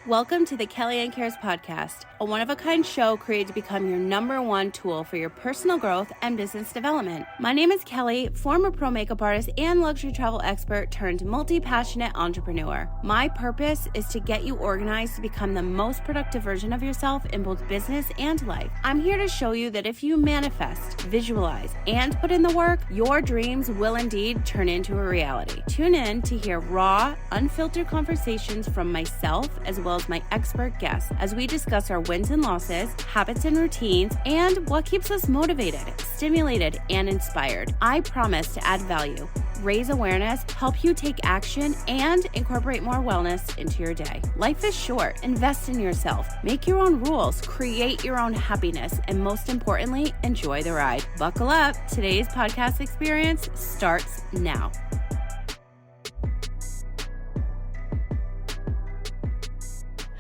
Welcome to the Kellyanne Cares podcast, a one-of-a-kind show created to become your number one tool for your personal growth and business development. My name is Kelly, former pro makeup artist and luxury travel expert turned multi-passionate entrepreneur. My purpose is to get you organized to become the most productive version of yourself in both business and life. I'm here to show you that if you manifest, visualize, and put in the work, your dreams will indeed turn into a reality. Tune in to hear raw, unfiltered conversations from myself as well as my expert guests as we discuss our wins and losses, habits and routines, and what keeps us motivated, stimulated, and inspired. I promise to add value, raise awareness, help you take action, and incorporate more wellness into your day. Life is short. Invest in yourself. Make your own rules. Create your own happiness. And most importantly, enjoy the ride. Buckle up. Today's podcast experience starts now.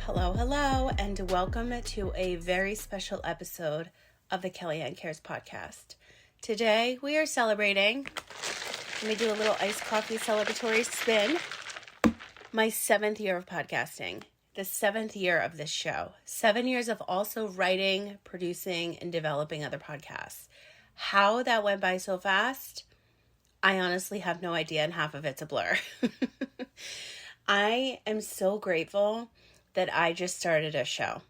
Hello, and welcome to a very special episode of the Kellyanne Cares podcast. Today, we are celebrating, let me do a little iced coffee celebratory spin, my 7th year of podcasting, the 7th year of this show, 7 years of also writing, producing, and developing other podcasts. How that went by so fast, I honestly have no idea, and half of it's a blur. I am so grateful that I just started a show.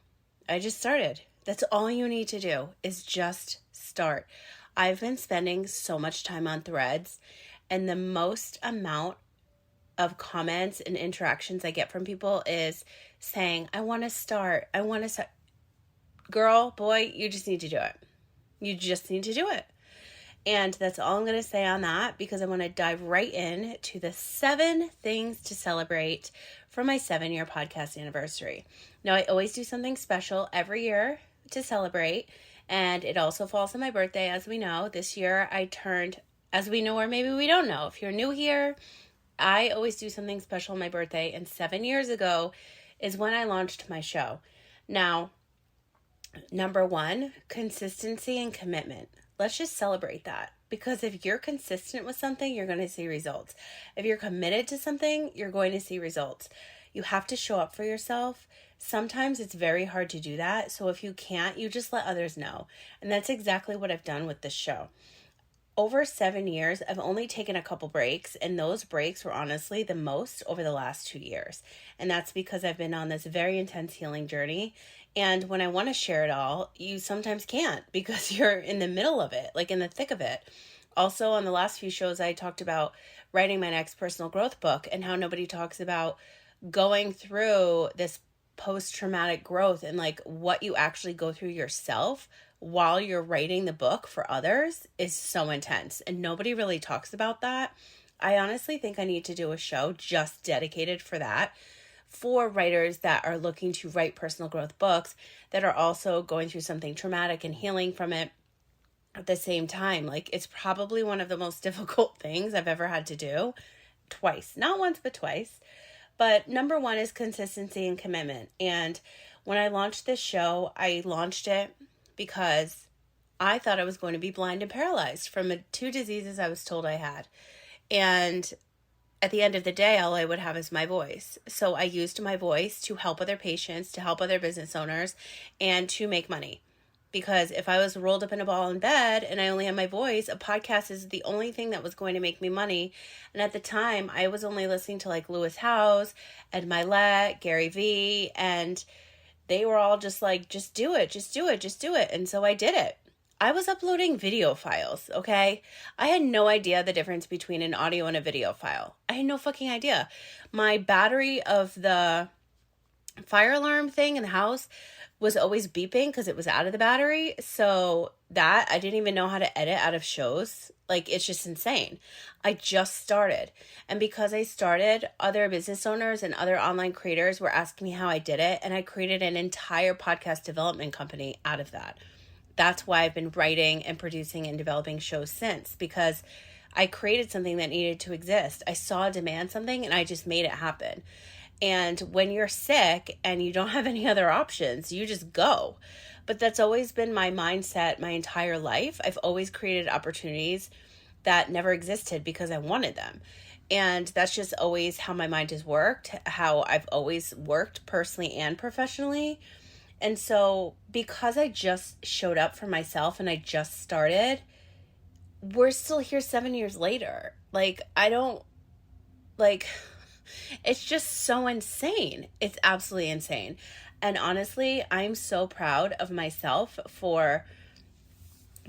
I just started. That's all you need to do is just start. I've been spending so much time on Threads, and the most amount of comments and interactions I get from people is saying, I want to start. Girl, boy, you just need to do it. You just need to do it. And that's all I'm going to say on that, because I want to dive right in to the 7 things to celebrate for my 7-year podcast anniversary. Now, I always do something special every year to celebrate, and it also falls on my birthday, as we know. This year I turned, as we know, or maybe we don't know. If you're new here, I always do something special on my birthday, and 7 years ago is when I launched my show. Now, number 1, consistency and commitment. Let's just celebrate that, because if you're consistent with something, you're going to see results. If you're committed to something, you're going to see results. You have to show up for yourself. Sometimes it's very hard to do that. So if you can't, you just let others know. And that's exactly what I've done with this show. Over 7 years, I've only taken a couple breaks, and those breaks were honestly the most over the last 2 years. And that's because I've been on this very intense healing journey. And when I want to share it all, you sometimes can't, because you're in the middle of it, like in the thick of it. Also, on the last few shows, I talked about writing my next personal growth book and how nobody talks about going through this post-traumatic growth and like what you actually go through yourself while you're writing the book for others is so intense. And nobody really talks about that. I honestly think I need to do a show just dedicated for that, for writers that are looking to write personal growth books that are also going through something traumatic and healing from it at the same time. Like, it's probably one of the most difficult things I've ever had to do twice, not once, but twice. But number 1 is consistency and commitment. And when I launched this show, I launched it because I thought I was going to be blind and paralyzed from 2 diseases I was told I had. And at the end of the day, all I would have is my voice. So I used my voice to help other patients, to help other business owners, and to make money. Because if I was rolled up in a ball in bed and I only had my voice, a podcast is the only thing that was going to make me money. And at the time, I was only listening to like Lewis Howes, Ed Milet, Gary Vee, and they were all just like, just do it, just do it, just do it. And so I did it. I was uploading video files, okay? I had no idea the difference between an audio and a video file. I had no fucking idea. My battery of the fire alarm thing in the house was always beeping because it was out of the battery. So that, I didn't even know how to edit out of shows. Like, it's just insane. I just started. And because I started, other business owners and other online creators were asking me how I did it. And I created an entire podcast development company out of that. That's why I've been writing and producing and developing shows since, because I created something that needed to exist. I saw demand something and I just made it happen. And when you're sick and you don't have any other options, you just go. But that's always been my mindset my entire life. I've always created opportunities that never existed because I wanted them. And that's just always how my mind has worked, how I've always worked personally and professionally. And so because I just showed up for myself and I just started, we're still here 7 years later. Like, I don't, like, it's just so insane. It's absolutely insane. And honestly, I'm so proud of myself for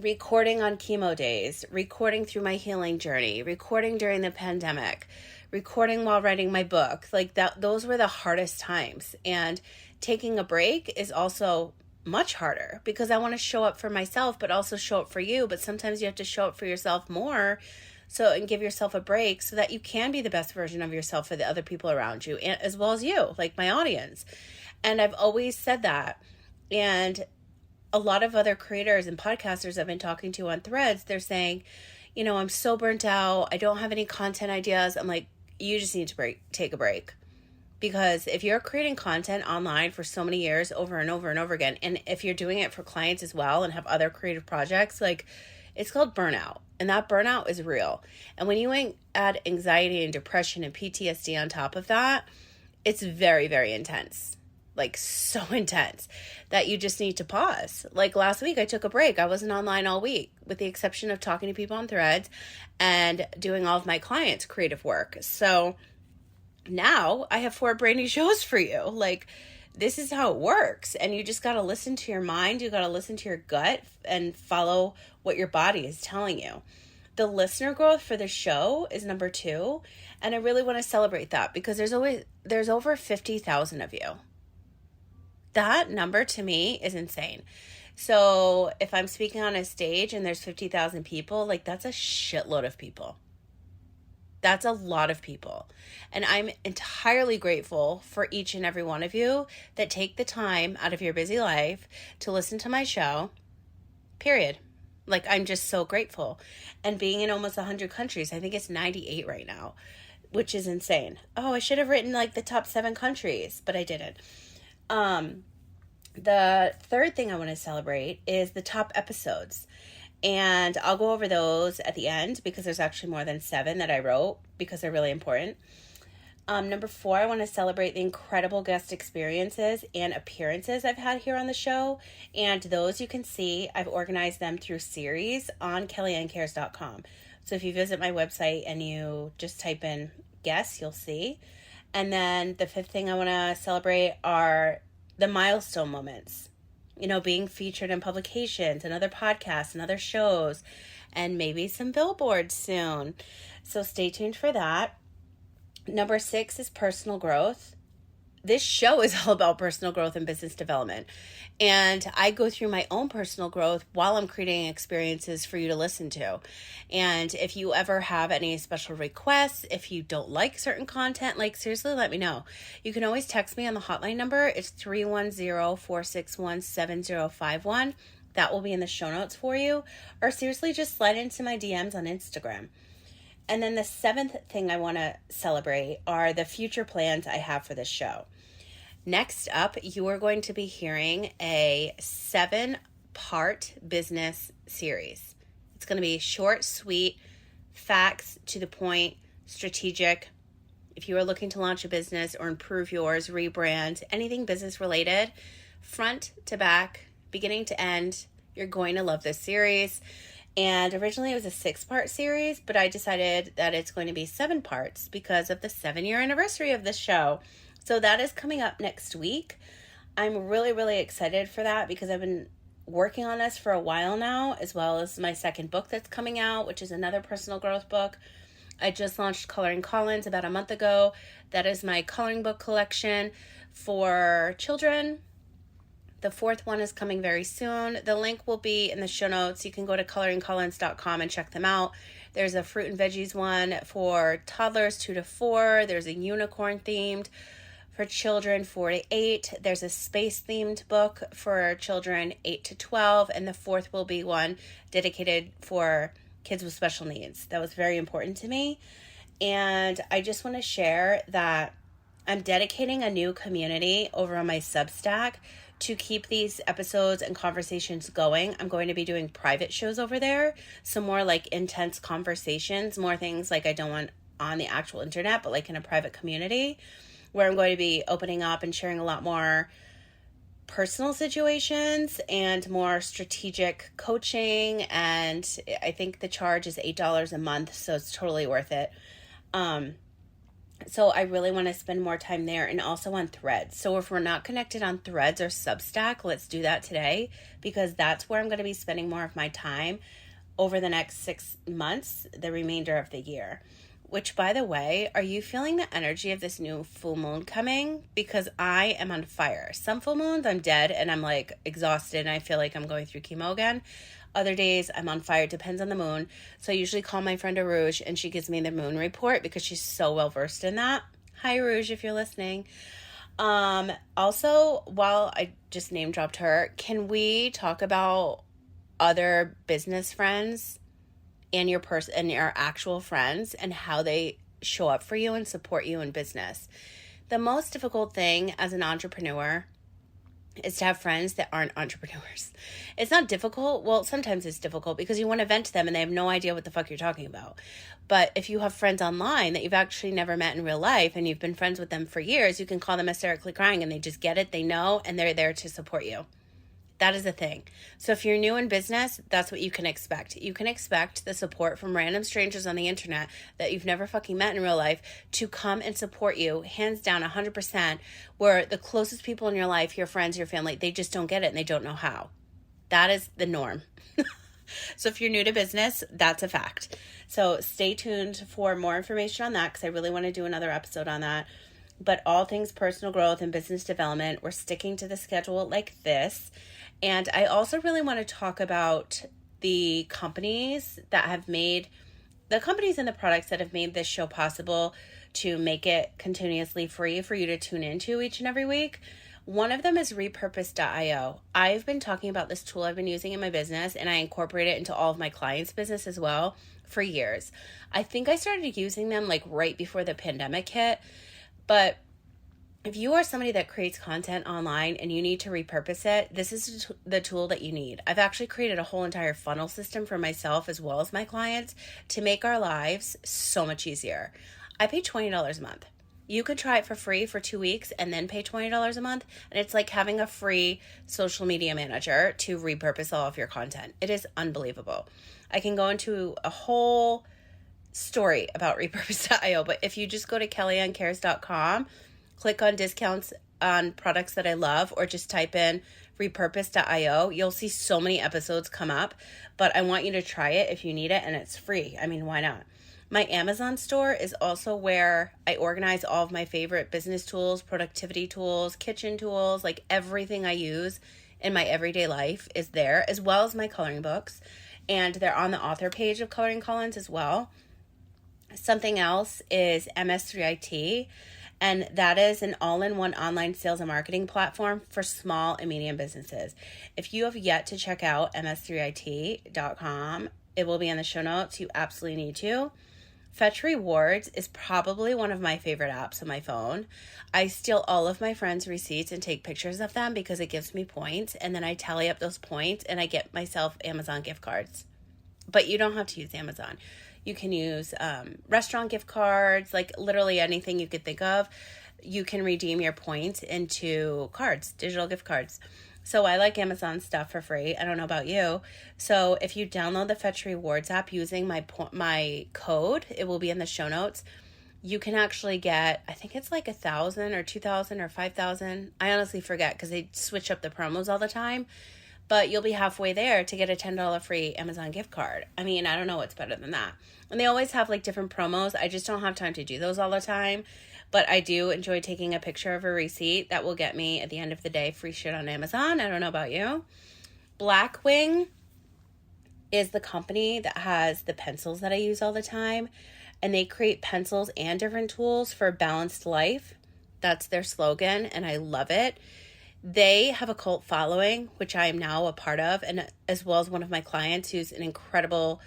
recording on chemo days, recording through my healing journey, recording during the pandemic, recording while writing my book. Like that, those were the hardest times. And taking a break is also much harder because I want to show up for myself, but also show up for you. But sometimes you have to show up for yourself more, so, and give yourself a break so that you can be the best version of yourself for the other people around you, and as well as you, like my audience. And I've always said that. And a lot of other creators and podcasters I've been talking to on Threads, they're saying, you know, I'm so burnt out. I don't have any content ideas. I'm like, you just need to take a break. Because if you're creating content online for so many years over and over and over again, and if you're doing it for clients as well and have other creative projects, like, it's called burnout. And that burnout is real. And when you add anxiety and depression and PTSD on top of that, it's very, very intense. Like, so intense that you just need to pause. Like last week, I took a break. I wasn't online all week, with the exception of talking to people on Threads and doing all of my clients' creative work. So now I have 4 brand new shows for you. Like, this is how it works. And you just got to listen to your mind. You got to listen to your gut and follow what your body is telling you. The listener growth for the show is number 2. And I really want to celebrate that because there's over 50,000 of you. That number to me is insane. So if I'm speaking on a stage and there's 50,000 people, like, that's a shitload of people. That's a lot of people. And I'm entirely grateful for each and every one of you that take the time out of your busy life to listen to my show, period. Like, I'm just so grateful. And being in almost 100 countries, I think it's 98 right now, which is insane. Oh, I should have written like the top 7 countries, but I didn't. The third thing I want to celebrate is the top episodes. And I'll go over those at the end because there's actually more than 7 that I wrote because they're really important. Number 4, I want to celebrate the incredible guest experiences and appearances I've had here on the show. And those you can see, I've organized them through series on kellyannecares.com. So if you visit my website and you just type in guests, you'll see. And then the 5th thing I want to celebrate are the milestone moments. You know, being featured in publications and other podcasts and other shows, and maybe some billboards soon. So stay tuned for that. Number 6 is personal growth. This show is all about personal growth and business development. And I go through my own personal growth while I'm creating experiences for you to listen to. And if you ever have any special requests, if you don't like certain content, like, seriously, let me know. You can always text me on the hotline number. It's 310-461-7051. That will be in the show notes for you. Or seriously, just slide into my DMs on Instagram. And then the 7th thing I want to celebrate are the future plans I have for this show. Next up, you are going to be hearing a 7-part business series. It's going to be short, sweet, facts, to the point, strategic. If you are looking to launch a business or improve yours, rebrand, anything business related, front to back, beginning to end, you're going to love this series. And originally it was a 6-part series, but I decided that it's going to be 7 parts because of the 7-year anniversary of this show. So that is coming up next week. I'm really, really excited for that because I've been working on this for a while now, as well as my 2nd book that's coming out, which is another personal growth book. I just launched Coloring Collins about a month ago. That is my coloring book collection for children. The 4th one is coming very soon. The link will be in the show notes. You can go to coloringcollins.com and check them out. There's a fruit and veggies one for toddlers 2 to 4. There's a unicorn themed for children 4 to 8. There's a space themed book for children 8 to 12. And the 4th will be one dedicated for kids with special needs. That was very important to me. And I just want to share that I'm dedicating a new community over on my Substack to keep these episodes and conversations going. I'm going to be doing private shows over there. So more like intense conversations, more things like I don't want on the actual internet, but like in a private community where I'm going to be opening up and sharing a lot more personal situations and more strategic coaching. And I think the charge is $8 a month, so it's totally worth it. So I really want to spend more time there, and also on Threads. So if we're not connected on Threads or Substack, let's do that today, because that's where I'm going to be spending more of my time over the next 6 months, the remainder of the year. Which, by the way, are you feeling the energy of this new full moon coming? Because I am on fire. Some full moons I'm dead and I'm like exhausted and I feel like I'm going through chemo again. Other days I'm on fire. It depends on the moon. So I usually call my friend Arouge and she gives me the moon report because she's so well versed in that. Hi Arouge, if you're listening. Also, while I just name dropped her, can we talk about other business friends and your person and your actual friends and how they show up for you and support you in business? The most difficult thing as an entrepreneur is to have friends that aren't entrepreneurs. It's not difficult. Well, sometimes it's difficult because you want to vent to them and they have no idea what the fuck you're talking about. But if you have friends online that you've actually never met in real life and you've been friends with them for years, you can call them hysterically crying and they just get it, they know, and they're there to support you. That is a thing. So if you're new in business, that's what you can expect. You can expect the support from random strangers on the internet that you've never fucking met in real life to come and support you, hands down 100%, where the closest people in your life, your friends, your family, they just don't get it and they don't know how. That is the norm. So if you're new to business, that's a fact. So stay tuned for more information on that because I really want to do another episode on that. But all things personal growth and business development, we're sticking to the schedule like this. And I also really want to talk about the companies that have made, the companies and the products that have made this show possible to make it continuously free for you to tune into each and every week. One of them is repurpose.io. I've been talking about this tool I've been using in my business, and I incorporate it into all of my clients' business as well for years. I think I started using them like right before the pandemic hit, but if you are somebody that creates content online and you need to repurpose it, this is the tool that you need. I've actually created a whole entire funnel system for myself as well as my clients to make our lives so much easier. I pay $20 a month. You could try it for free for 2 weeks and then pay $20 a month. And it's like having a free social media manager to repurpose all of your content. It is unbelievable. I can go into a whole story about repurpose.io, but if you just go to kellyannecares.com, click on discounts on products that I love, or just type in repurpose.io. You'll see so many episodes come up, but I want you to try it if you need it, and it's free. I mean, why not? My Amazon store is also where I organize all of my favorite business tools, productivity tools, kitchen tools, like everything I use in my everyday life is there, as well as my coloring books. And they're on the author page of Coloring Collins as well. Something else is MS3IT. And that is an all-in-one online sales and marketing platform for small and medium businesses. If you have yet to check out ms3it.com, it will be in the show notes. You absolutely need to. Fetch Rewards is probably one of my favorite apps on my phone. I steal all of my friends' receipts and take pictures of them because it gives me points. And then I tally up those points and I get myself Amazon gift cards. But you don't have to use Amazon. You can use restaurant gift cards, like literally anything you could think of. You can redeem your points into cards, digital gift cards. So I like Amazon stuff for free. I don't know about you. So if you download the Fetch Rewards app using my code, it will be in the show notes. You can actually get, I think it's like 1,000 or 2,000 or 5,000. I honestly forget because they switch up the promos all the time. But you'll be halfway there to get a $10 free Amazon gift card. I mean, I don't know what's better than that. And they always have like different promos. I just don't have time to do those all the time. But I do enjoy taking a picture of a receipt that will get me at the end of the day free shit on Amazon. I don't know about you. Blackwing is the company that has the pencils that I use all the time. And they create pencils and different tools for a balanced life. That's their slogan, and I love it. They have a cult following, which I am now a part of, and as well as one of my clients who's an incredible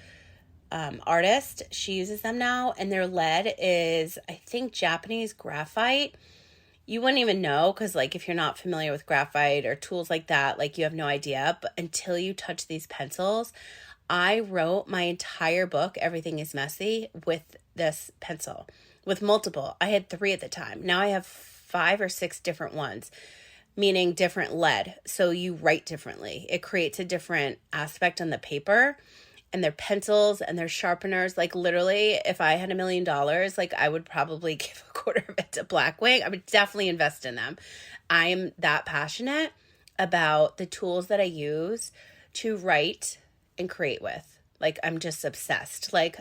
artist. She uses them now, and their lead is, I think, Japanese graphite. You wouldn't even know because, like, if you're not familiar with graphite or tools like that, like, you have no idea. But until you touch these pencils, I wrote my entire book, Everything is Messy, with this pencil with multiple. I had 3 at the time. Now I have 5 or 6 different ones, meaning different lead. So you write differently. It creates a different aspect on the paper. And their pencils and their sharpeners. Like literally, if I had $1 million, like I would probably give a quarter of it to Blackwing. I would definitely invest in them. I'm that passionate about the tools that I use to write and create with. Like I'm just obsessed. Like,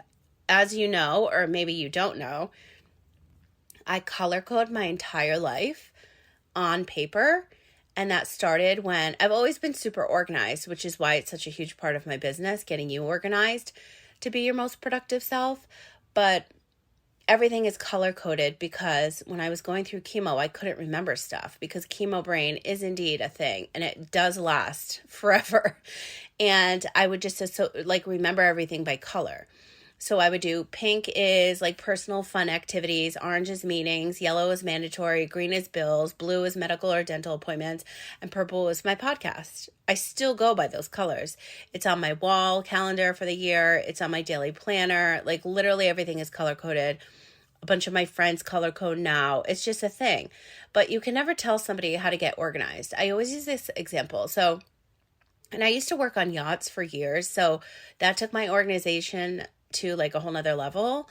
as you know, or maybe you don't know, I color code my entire life on paper. And that started when I've always been super organized, which is why it's such a huge part of my business, getting you organized to be your most productive self. But everything is color coded because when I was going through chemo, I couldn't remember stuff because chemo brain is indeed a thing and it does last forever. And I would just remember everything by color. So I would do pink is like personal fun activities, orange is meetings, yellow is mandatory, green is bills, blue is medical or dental appointments, and purple is my podcast. I still go by those colors. It's on my wall calendar for the year. It's on my daily planner. Like literally everything is color coded. A bunch of my friends color code now. It's just a thing. But you can never tell somebody how to get organized. I always use this example. And I used to work on yachts for years. So that took my organization to like a whole nother level.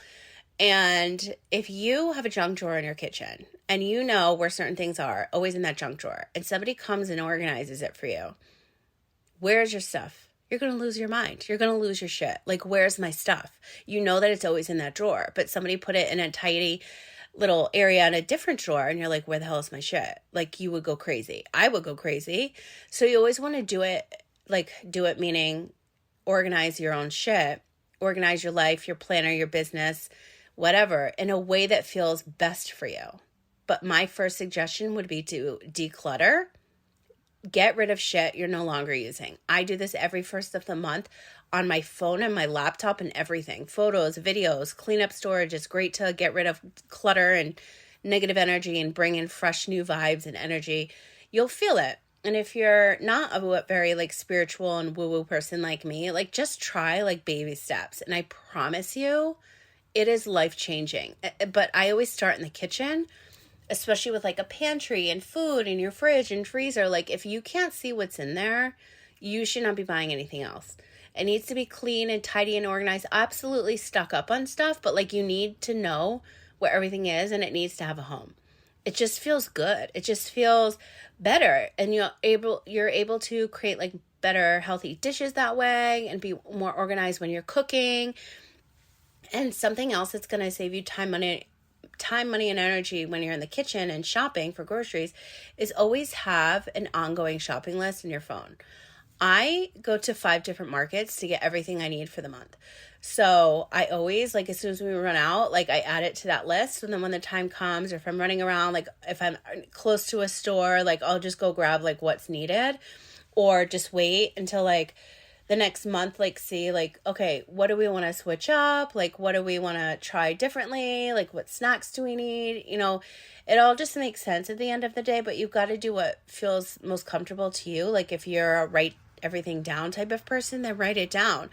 And if you have a junk drawer in your kitchen and you know where certain things are always in that junk drawer and somebody comes and organizes it for you, where's your stuff? You're going to lose your mind. You're going to lose your shit. Like, where's my stuff? You know that it's always in that drawer, but somebody put it in a tidy little area in a different drawer and you're like, where the hell is my shit? Like, you would go crazy. I would go crazy. So you always want to do it meaning organize your own shit. Organize your life, your planner, your business, whatever, in a way that feels best for you. But my first suggestion would be to declutter, get rid of shit you're no longer using. I do this every first of the month on my phone and my laptop and everything. Photos, videos, clean up storage. It's great to get rid of clutter and negative energy and bring in fresh new vibes and energy. You'll feel it. And if you're not a very like spiritual and woo-woo person like me, like just try like baby steps. And I promise you, it is life-changing. But I always start in the kitchen, especially with like a pantry and food in your fridge and freezer. Like if you can't see what's in there, you should not be buying anything else. It needs to be clean and tidy and organized. Absolutely stuck up on stuff, but like you need to know where everything is and it needs to have a home. It just feels good. It just feels better. And you're able to create like better healthy dishes that way and be more organized when you're cooking. And something else that's going to save you time, money, and energy when you're in the kitchen and shopping for groceries is always have an ongoing shopping list in your phone. I go to 5 different markets to get everything I need for the month. So I always, like, as soon as we run out, like, I add it to that list. And then when the time comes, or if I'm running around, like, if I'm close to a store, like, I'll just go grab, like, what's needed. Or just wait until, like, the next month, like, see, like, okay, what do we want to switch up? Like, what do we want to try differently? Like, what snacks do we need? You know, it all just makes sense at the end of the day. But you've got to do what feels most comfortable to you. Like, if you're a write everything down type of person, then write it down.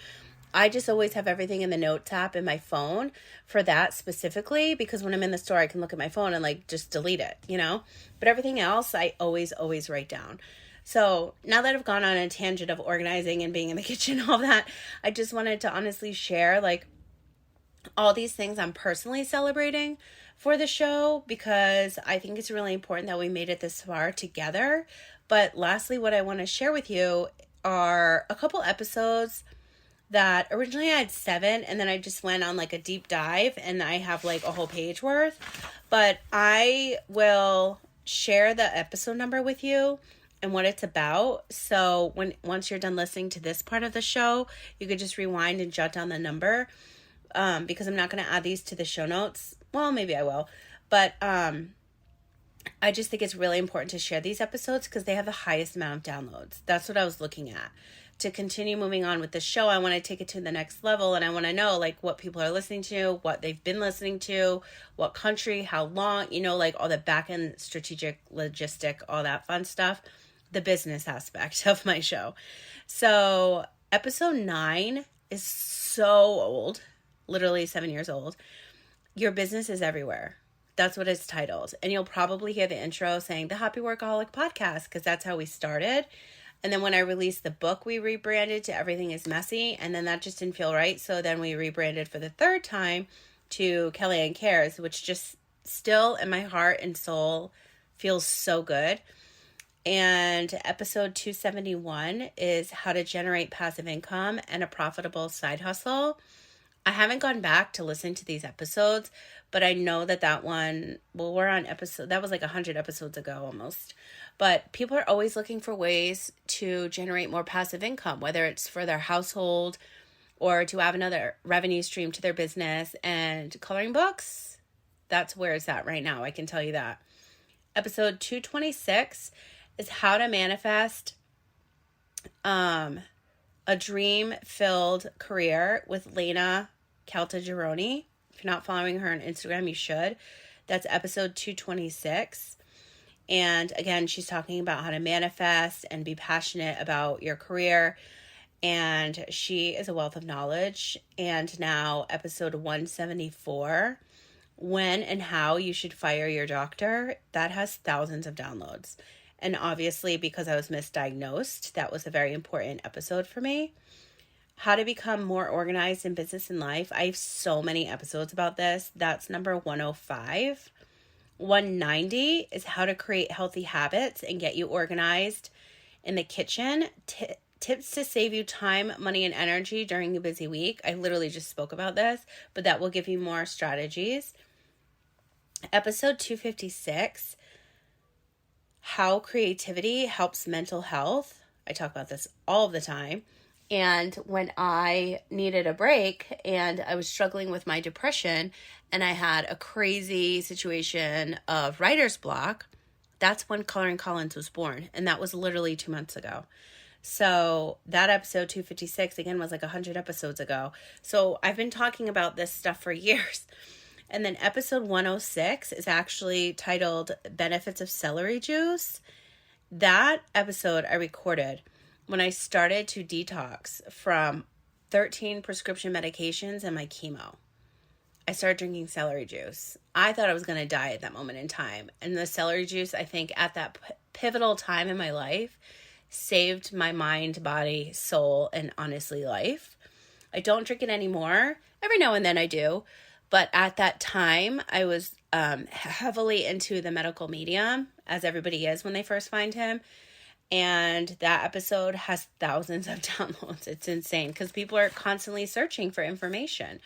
I just always have everything in the notes app in my phone for that specifically, because when I'm in the store, I can look at my phone and like just delete it, you know, but everything else, I always write down. So now that I've gone on a tangent of organizing and being in the kitchen, all that, I just wanted to honestly share like all these things I'm personally celebrating for the show, because I think it's really important that we made it this far together. But lastly, what I want to share with you are a couple episodes that originally I had 7, and then I just went on like a deep dive and I have like a whole page worth, but I will share the episode number with you and what it's about. So once you're done listening to this part of the show, you could just rewind and jot down the number, because I'm not going to add these to the show notes. Well, maybe I will, but I just think it's really important to share these episodes because they have the highest amount of downloads. That's what I was looking at. To continue moving on with the show, I want to take it to the next level, and I want to know like what people are listening to, what they've been listening to, what country, how long, you know, like all the back end strategic, logistic, all that fun stuff, the business aspect of my show. So episode 9 is so old, literally 7 years old. Your business is everywhere. That's what it's titled. And you'll probably hear the intro saying the Happy Workaholic Podcast, because that's how we started. And then when I released the book, we rebranded to Everything is Messy. And then that just didn't feel right. So then we rebranded for the third time to Kellyanne Cares, which just still in my heart and soul feels so good. And episode 271 is how to generate passive income and a profitable side hustle. I haven't gone back to listen to these episodes, but I know that one, well, we're on episode, that was like 100 episodes ago almost. But people are always looking for ways to generate more passive income, whether it's for their household or to have another revenue stream to their business. And coloring books, that's where it's at right now. I can tell you that. Episode 226 is how to manifest a dream-filled career with Lena Caltagirone. If you're not following her on Instagram, you should. That's episode 226. And again, she's talking about how to manifest and be passionate about your career. And she is a wealth of knowledge. And now episode 174, when and how you should fire your doctor. That has thousands of downloads. And obviously, because I was misdiagnosed, that was a very important episode for me. How to become more organized in business and life. I have so many episodes about this. That's number 105. 190 is how to create healthy habits and get you organized in the kitchen. Tips to save you time, money, and energy during a busy week. I literally just spoke about this, but that will give you more strategies. Episode 256, how creativity helps mental health. I talk about this all the time. And when I needed a break and I was struggling with my depression and I had a crazy situation of writer's block, that's when Coloring Collins was born. And that was literally 2 months ago. So that episode 256, again, was like 100 episodes ago. So I've been talking about this stuff for years. And then episode 106 is actually titled Benefits of Celery Juice. That episode I recorded when I started to detox from 13 prescription medications and my chemo. I started drinking celery juice. I thought I was going to die at that moment in time. And the celery juice, I think, at that pivotal time in my life, saved my mind, body, soul, and honestly, life. I don't drink it anymore. Every now and then I do. But at that time, I was heavily into the medical medium, as everybody is when they first find him. And that episode has thousands of downloads. It's insane because people are constantly searching for information.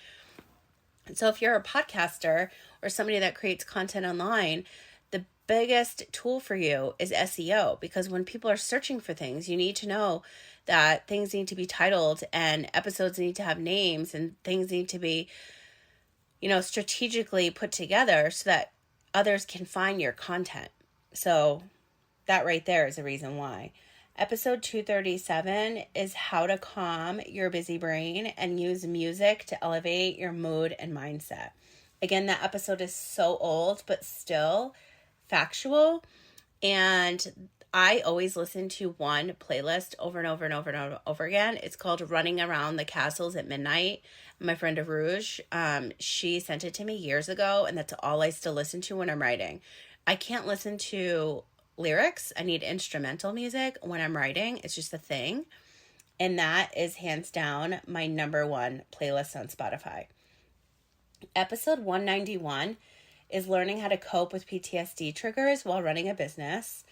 So if you're a podcaster or somebody that creates content online, the biggest tool for you is SEO, because when people are searching for things, you need to know that things need to be titled and episodes need to have names and things need to be, strategically put together so that others can find your content. So that right there is a reason why. Episode 237 is how to calm your busy brain and use music to elevate your mood and mindset. Again, that episode is so old, but still factual. And I always listen to one playlist over and over and over and over again. It's called Running Around the Castles at Midnight. My friend Arouge, she sent it to me years ago, and that's all I still listen to when I'm writing. I can't listen to lyrics. I need instrumental music when I'm writing. It's just a thing. And that is hands down my number one playlist on Spotify. Episode 191 is learning how to cope with PTSD triggers while running a business.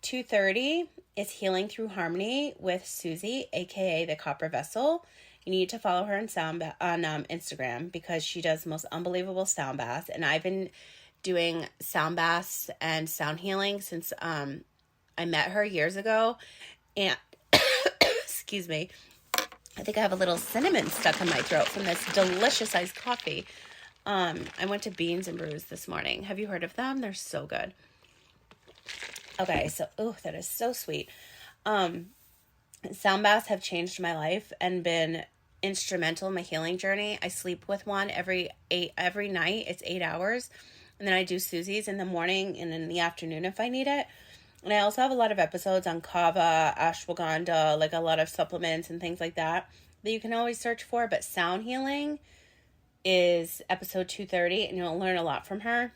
230 is healing through harmony with Susie, aka the Copper Vessel. You need to follow her on Instagram because she does the most unbelievable sound baths. And I've been doing sound baths and sound healing since I met her years ago. And excuse me, I think I have a little cinnamon stuck in my throat from this delicious iced coffee. I went to Beans and Brews this morning. Have you heard of them? They're so good. Okay, so that is so sweet. Sound baths have changed my life and been instrumental in my healing journey. I sleep with one every night. It's 8 hours. And then I do Susie's in the morning and in the afternoon if I need it. And I also have a lot of episodes on kava, ashwagandha, like a lot of supplements and things like that you can always search for. But sound healing is episode 230, and you'll learn a lot from her.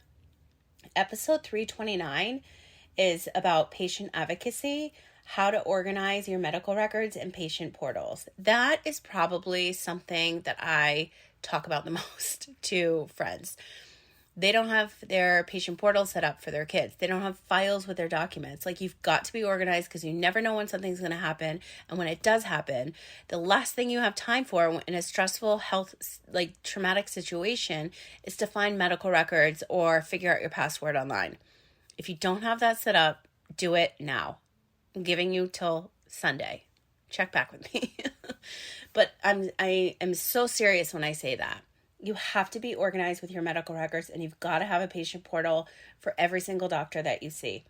Episode 329 is about patient advocacy, how to organize your medical records and patient portals. That is probably something that I talk about the most to friends. They don't have their patient portal set up for their kids. They don't have files with their documents. Like, you've got to be organized because you never know when something's going to happen. And when it does happen, the last thing you have time for in a stressful health, like traumatic situation, is to find medical records or figure out your password online. If you don't have that set up, do it now. I'm giving you till Sunday. Check back with me. But I am so serious when I say that. You have to be organized with your medical records, and you've got to have a patient portal for every single doctor that you see.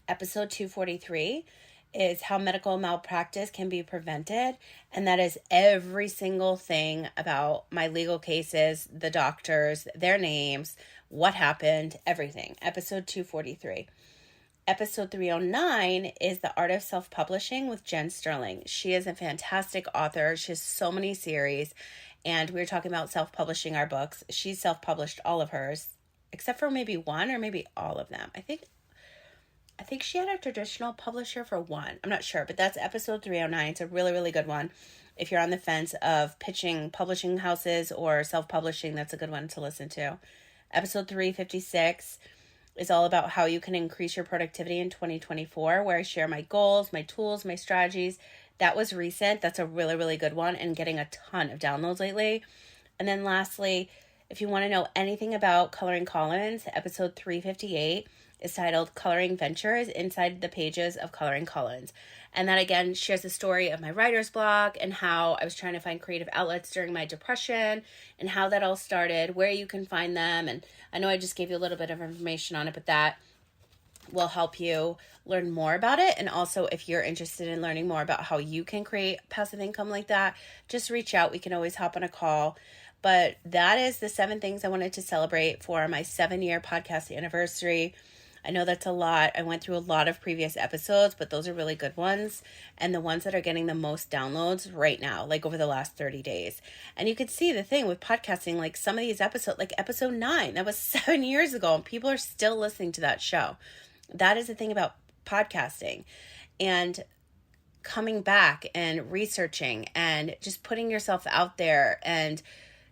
Episode 243 is how medical malpractice can be prevented, and that is every single thing about my legal cases, the doctors, their names, what happened, everything. Episode 243. Episode 309 is The Art of Self-Publishing with Jen Sterling. She is a fantastic author. She has so many series. And we were talking about self-publishing our books. She's self-published all of hers, except for maybe one or maybe all of them. I think she had a traditional publisher for one. I'm not sure, but that's episode 309. It's a really, really good one. If you're on the fence of pitching publishing houses or self-publishing, that's a good one to listen to. Episode 356 is all about how you can increase your productivity in 2024, where I share my goals, my tools, my strategies. That was recent. That's a really, really good one and getting a ton of downloads lately. And then lastly, if you want to know anything about Coloring Collins, episode 358 is titled Coloring Ventures Inside the Pages of Coloring Collins. And that again shares the story of my writer's block and how I was trying to find creative outlets during my depression and how that all started, where you can find them. And I know I just gave you a little bit of information on it, but that will help you learn more about it. And also, if you're interested in learning more about how you can create passive income like that, just reach out. We can always hop on a call. But that is the 7 things I wanted to celebrate for my 7-year podcast anniversary. I know that's a lot. I went through a lot of previous episodes, but those are really good ones. And the ones that are getting the most downloads right now, like over the last 30 days. And you could see the thing with podcasting, like some of these episodes, like episode 9, that was 7 years ago, and people are still listening to that show. That is the thing about podcasting, and coming back and researching and just putting yourself out there and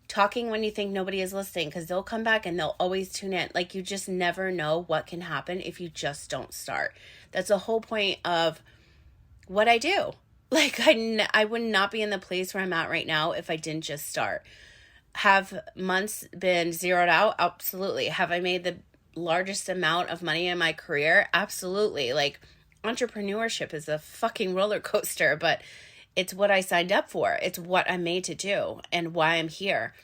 talking when you think nobody is listening, because they'll come back and they'll always tune in. Like, you just never know what can happen if you just don't start. That's the whole point of what I do. Like, I would not be in the place where I'm at right now if I didn't just start. Have months been zeroed out? Absolutely. Have I made the largest amount of money in my career? Absolutely. Like, entrepreneurship is a fucking roller coaster, but it's what I signed up for. It's what I'm made to do and why I'm here.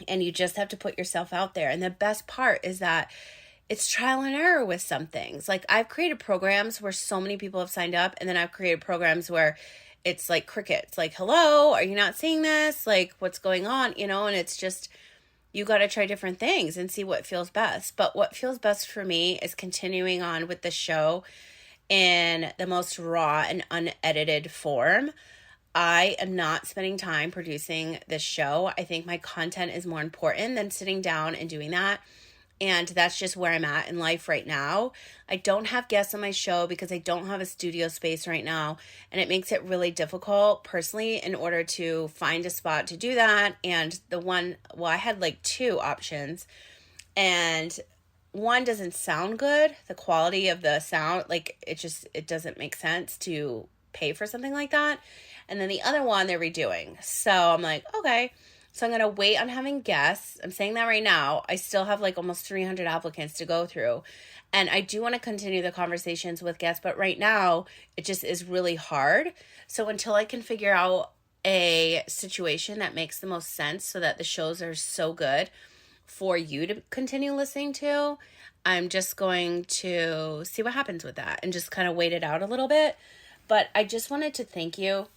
And you just have to put yourself out there. And the best part is that it's trial and error with some things. Like, I've created programs where so many people have signed up, and then I've created programs where it's like crickets. Like, hello, are you not seeing this? Like, what's going on? You know, and it's just, you got to try different things and see what feels best. But what feels best for me is continuing on with the show in the most raw and unedited form. I am not spending time producing this show. I think my content is more important than sitting down and doing that. And that's just where I'm at in life right now. I don't have guests on my show because I don't have a studio space right now. And it makes it really difficult personally in order to find a spot to do that. And I had like 2 options. And one doesn't sound good. The quality of the sound, like, it doesn't make sense to pay for something like that. And then the other one they're redoing. So I'm like, okay. So I'm going to wait on having guests. I'm saying that right now. I still have like almost 300 applicants to go through. And I do want to continue the conversations with guests. But right now, it just is really hard. So until I can figure out a situation that makes the most sense so that the shows are so good for you to continue listening to, I'm just going to see what happens with that and just kind of wait it out a little bit. But I just wanted to thank you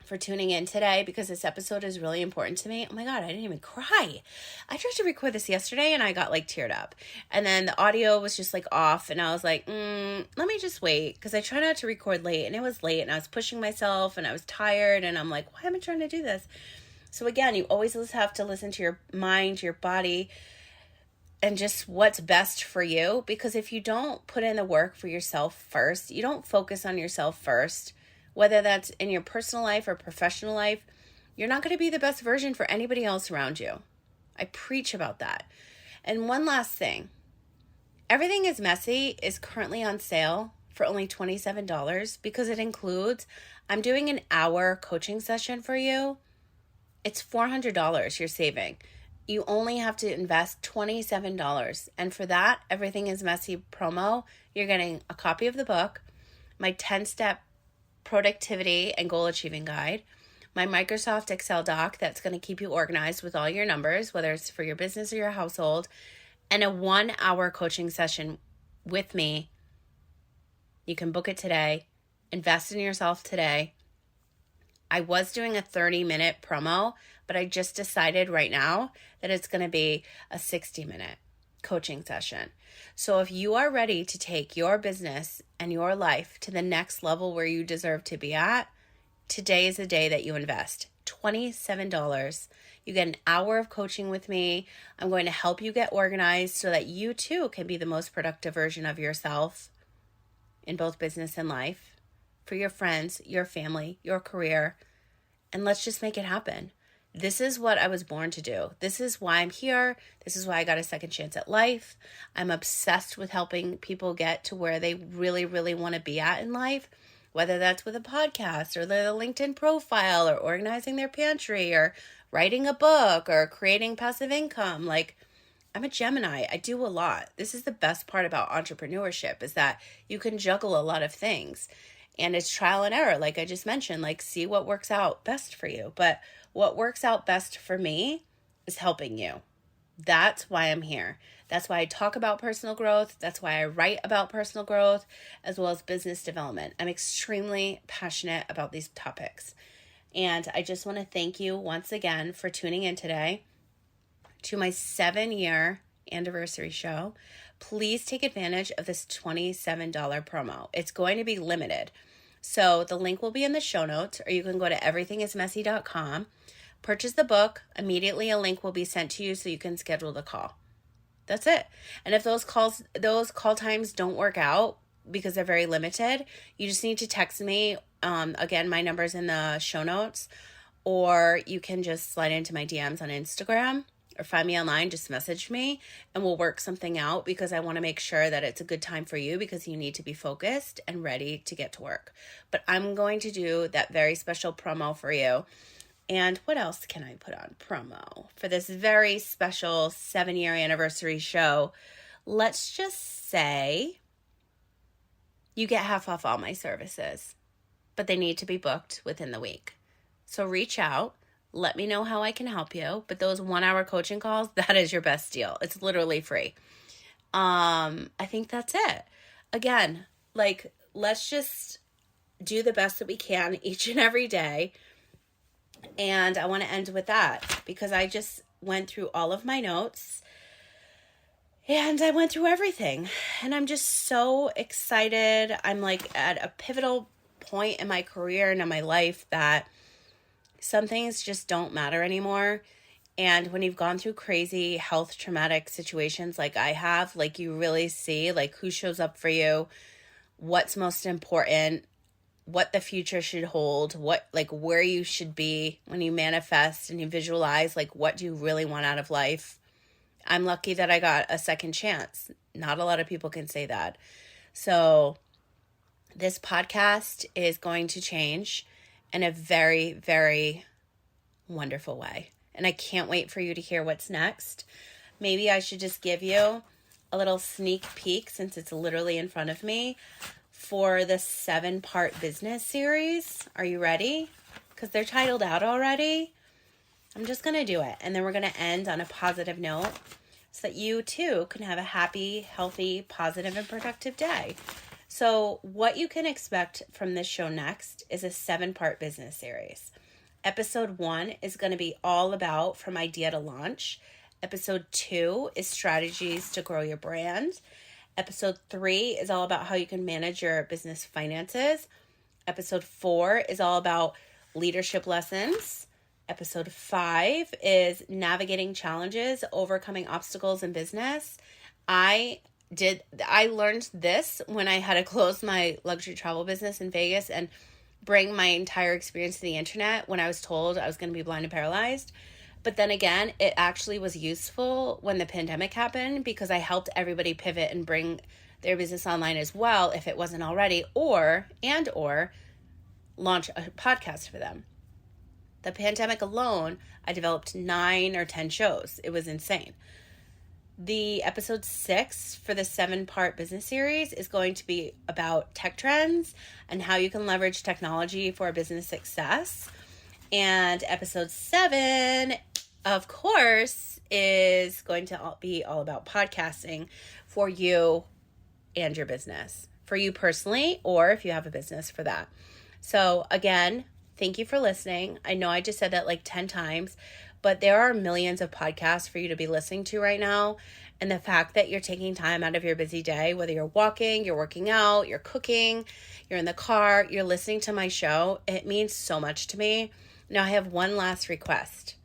for tuning in today, because this episode is really important to me. Oh my God, I didn't even cry. I tried to record this yesterday and I got like teared up. And then the audio was just like off, and I was like, let me just wait, because I try not to record late, and it was late and I was pushing myself and I was tired, and I'm like, why am I trying to do this? So again, you always have to listen to your mind, your body, and just what's best for you. Because if you don't put in the work for yourself first, you don't focus on yourself first, whether that's in your personal life or professional life, you're not going to be the best version for anybody else around you. I preach about that. And one last thing, Everything is Messy is currently on sale for only $27 because it includes, I'm doing an hour coaching session for you. It's $400 you're saving. You only have to invest $27. And for that Everything is Messy promo, you're getting a copy of the book, my 10-step productivity and goal achieving guide, my Microsoft Excel doc that's going to keep you organized with all your numbers, whether it's for your business or your household, and a 1-hour coaching session with me. You can book it today. Invest in yourself today. I was doing a 30-minute promo, but I just decided right now that it's going to be a 60-minute coaching session. So if you are ready to take your business and your life to the next level where you deserve to be at, today is the day that you invest. $27. You get an hour of coaching with me. I'm going to help you get organized so that you too can be the most productive version of yourself in both business and life, for your friends, your family, your career, and let's just make it happen. This is what I was born to do. This is why I'm here. This is why I got a second chance at life. I'm obsessed with helping people get to where they really, really want to be at in life, whether that's with a podcast or their LinkedIn profile or organizing their pantry or writing a book or creating passive income. Like, I'm a Gemini. I do a lot. This is the best part about entrepreneurship, is that you can juggle a lot of things. And it's trial and error, like I just mentioned, like see what works out best for you. But what works out best for me is helping you. That's why I'm here. That's why I talk about personal growth. That's why I write about personal growth as well as business development. I'm extremely passionate about these topics. And I just want to thank you once again for tuning in today to my 7-year anniversary show. Please take advantage of this $27 promo. It's going to be limited. So the link will be in the show notes, or you can go to everythingismessy.com, purchase the book. Immediately a link will be sent to you so you can schedule the call. That's it. And if those call times don't work out because they're very limited, you just need to text me. Again, my number's in the show notes, or you can just slide into my DMs on Instagram or find me online, just message me and we'll work something out, because I want to make sure that it's a good time for you, because you need to be focused and ready to get to work. But I'm going to do that very special promo for you. And what else can I put on promo for this very special 7-year anniversary show? Let's just say you get half off all my services, but they need to be booked within the week. So reach out. Let me know how I can help you. But those 1-hour coaching calls, that is your best deal. It's literally free. I think that's it. Again, like, let's just do the best that we can each and every day. And I want to end with that, because I just went through all of my notes and I went through everything. And I'm just so excited. I'm like at a pivotal point in my career and in my life that some things just don't matter anymore. And when you've gone through crazy health traumatic situations like I have, like, you really see like who shows up for you, what's most important, what the future should hold, what, like, where you should be when you manifest and you visualize, like, what do you really want out of life. I'm lucky that I got a second chance. Not a lot of people can say that. So this podcast is going to change in a very, very wonderful way. And I can't wait for you to hear what's next. Maybe I should just give you a little sneak peek, since it's literally in front of me, for the 7-part business series. Are you ready? Because they're titled out already. I'm just going to do it. And then we're going to end on a positive note so that you too can have a happy, healthy, positive, and productive day. So what you can expect from this show next is a 7-part business series. Episode 1 is going to be all about from idea to launch. Episode 2 is strategies to grow your brand. Episode 3 is all about how you can manage your business finances. Episode 4 is all about leadership lessons. Episode 5 is navigating challenges, overcoming obstacles in business. I learned this when I had to close my luxury travel business in Vegas and bring my entire experience to the internet when I was told I was going to be blind and paralyzed. But then again, it actually was useful when the pandemic happened because I helped everybody pivot and bring their business online as well if it wasn't already, or launch a podcast for them. The pandemic alone, I developed 9 or 10 shows. It was insane. The episode 6 for the 7-part business series is going to be about tech trends and how you can leverage technology for business success. And episode 7, of course, is going to be all about podcasting for you and your business, for you personally, or if you have a business for that. So again, thank you for listening. I know I just said that like 10 times, but there are millions of podcasts for you to be listening to right now. And the fact that you're taking time out of your busy day, whether you're walking, you're working out, you're cooking, you're in the car, you're listening to my show, it means so much to me. Now, I have one last request.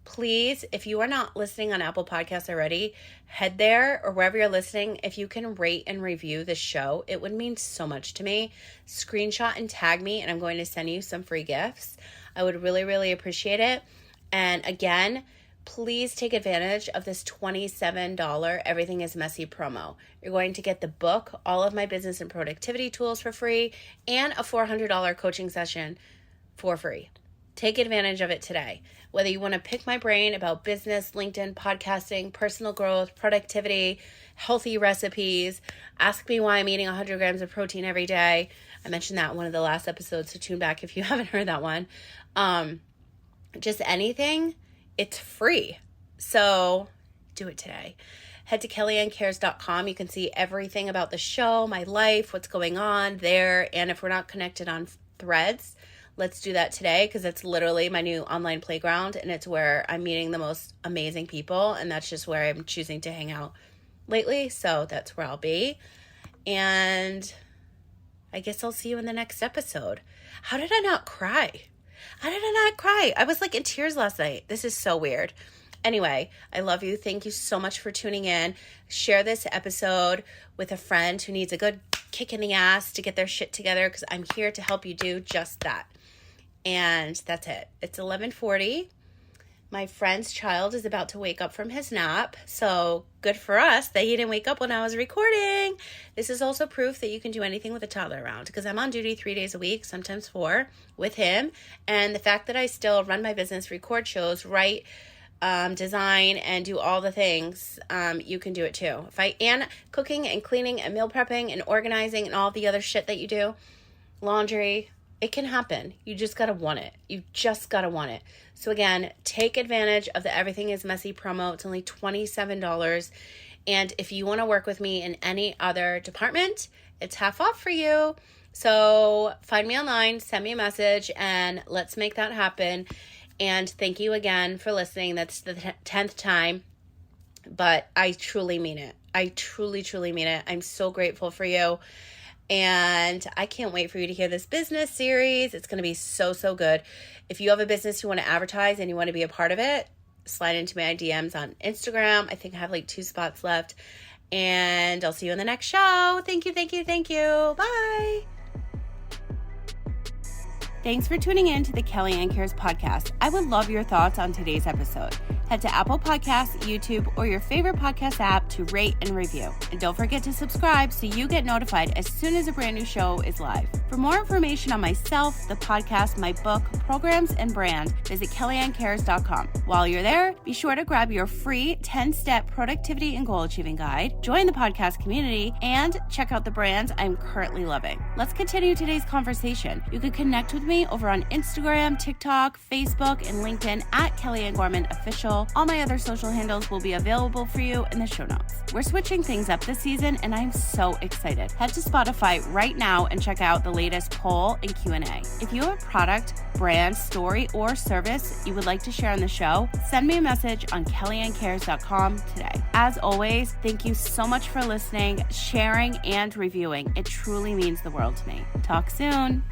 Please, if you are not listening on Apple Podcasts already, head there or wherever you're listening. If you can rate and review the show, it would mean so much to me. Screenshot and tag me, and I'm going to send you some free gifts. I would really, really appreciate it. And again, please take advantage of this $27 Everything is Messy promo. You're going to get the book, all of my business and productivity tools for free, and a $400 coaching session for free. Take advantage of it today. Whether you want to pick my brain about business, LinkedIn, podcasting, personal growth, productivity, healthy recipes, ask me why I'm eating 100 grams of protein every day. I mentioned that in one of the last episodes, so tune back if you haven't heard that one. Just anything, it's free. So do it today. Head to kellyannecares.com. You can see everything about the show, my life, what's going on there. And if we're not connected on Threads, let's do that today because it's literally my new online playground and it's where I'm meeting the most amazing people, and that's just where I'm choosing to hang out lately. So that's where I'll be. And I guess I'll see you in the next episode. How did I not cry? I was like in tears last night. This is so weird. Anyway, I love you. Thank you so much for tuning in. Share this episode with a friend who needs a good kick in the ass to get their shit together because I'm here to help you do just that. And that's it. It's 11:40. My friend's child is about to wake up from his nap. So good for us that he didn't wake up when I was recording. This is also proof that you can do anything with a toddler around because I'm on duty 3 days a week, sometimes 4 with him. And the fact that I still run my business, record shows, write, design, and do all the things, you can do it too. And cooking and cleaning and meal prepping and organizing and all the other shit that you do, laundry, it can happen. You just got to want it. You just got to want it. So again, take advantage of the Everything is Messy promo. It's only $27. And if you want to work with me in any other department, it's half off for you. So find me online, send me a message, and let's make that happen. And thank you again for listening. That's the 10th time, but I truly mean it. I truly, truly mean it. I'm so grateful for you. And I can't wait for you to hear this business series. It's going to be so, so good. If you have a business you want to advertise and you want to be a part of it, slide into my DMs on Instagram. I think I have like 2 spots left. And I'll see you in the next show. Thank you, thank you, thank you. Bye. Thanks for tuning in to the Kelly Ann Cares podcast. I would love your thoughts on today's episode. Head to Apple Podcasts, YouTube, or your favorite podcast app to rate and review. And don't forget to subscribe so you get notified as soon as a brand new show is live. For more information on myself, the podcast, my book, programs, and brand, visit kellyannecares.com. While you're there, be sure to grab your free 10-step productivity and goal achieving guide, join the podcast community, and check out the brands I'm currently loving. Let's continue today's conversation. You can connect with me over on Instagram, TikTok, Facebook, and LinkedIn at Kelly Ann Gorman Official. All my other social handles will be available for you in the show notes. We're switching things up this season, and I'm so excited. Head to Spotify right now and check out the latest poll and Q&A. If you have a product, brand, story, or service you would like to share on the show, send me a message on kellyannecares.com today. As always, thank you so much for listening, sharing, and reviewing. It truly means the world to me. Talk soon.